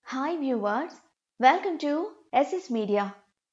Hi viewers, welcome to SS media.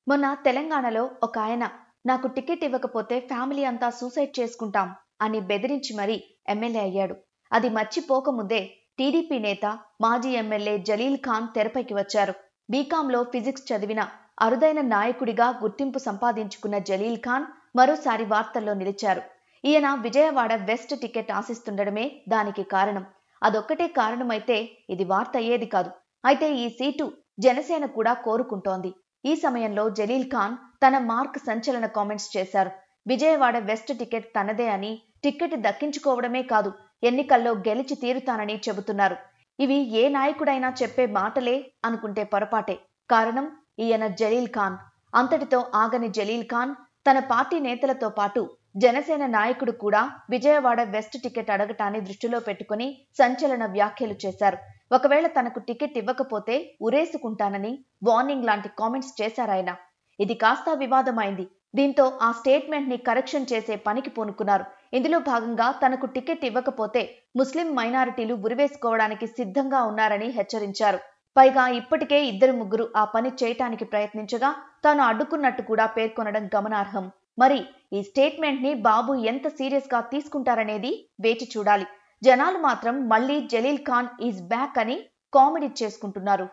మొన్న తెలంగాణలో ఒక ఆయన నాకు టికెట్ ఇవ్వకపోతే ఫ్యామిలీ అంతా సూసైడ్ చేసుకుంటాం అని బెదిరించి మరీ ఎమ్మెల్యే అయ్యాడు. అది మర్చిపోకముందే టీడీపీ నేత మాజీ ఎమ్మెల్యే జలీల్ ఖాన్ తెరపైకి వచ్చారు. బీకాంలో ఫిజిక్స్ చదివిన అరుదైన నాయకుడిగా గుర్తింపు సంపాదించుకున్న జలీల్ ఖాన్ మరోసారి వార్తల్లో నిలిచారు. ఈయన విజయవాడ వెస్ట్ టికెట్ ఆశిస్తుండడమే దానికి కారణం. అదొక్కటే కారణమైతే ఇది వార్త అయ్యేది కాదు. అయితే ఈ సీటు జనసేన కూడా కోరుకుంటోంది. ఈ సమయంలో జలీల్ ఖాన్ తన మార్క్ సంచలన కామెంట్స్ చేశారు. విజయవాడ వెస్ట్ టికెట్ తనదే అని, టికెట్ దక్కించుకోవడమే కాదు, ఎన్నికల్లో గెలిచి తీరుతానని చెబుతున్నారు. ఇవి ఏ నాయకుడైనా చెప్పే మాటలే అనుకుంటే పొరపాటే. కారణం ఈయన జలీల్ ఖాన్. అంతటితో ఆగని జలీల్ ఖాన్ తన పార్టీ నేతలతో పాటు జనసేన నాయకుడు కూడా విజయవాడ వెస్ట్ టికెట్ అడగటాన్ని దృష్టిలో పెట్టుకుని సంచలన వ్యాఖ్యలు చేశారు. ఒకవేళ తనకు టికెట్ ఇవ్వకపోతే ఉరేసుకుంటానని వార్నింగ్ లాంటి కామెంట్స్ చేశారాయన. ఇది కాస్త వివాదమైంది. దీంతో ఆ స్టేట్మెంట్ ని కరెక్షన్ చేసే పనికి పూనుకున్నారు. ఇందులో భాగంగా తనకు టికెట్ ఇవ్వకపోతే ముస్లిం మైనారిటీలు ఉరివేసుకోవడానికి సిద్ధంగా ఉన్నారని హెచ్చరించారు. పైగా ఇప్పటికే 2-3 ఆ పని చేయటానికి ప్రయత్నించగా తాను అడ్డుకున్నట్టు కూడా పేర్కొనడం గమనార్హం. మరి ఈ స్టేట్మెంట్ ని బాబు ఎంత సీరియస్ గా తీసుకుంటారనేది వేచి చూడాలి. జనాలు మాత్రం మళ్ళీ జలీల్ ఖాన్ ఈజ్ బ్యాక్ అని కామెడీ చేసుకుంటున్నారు.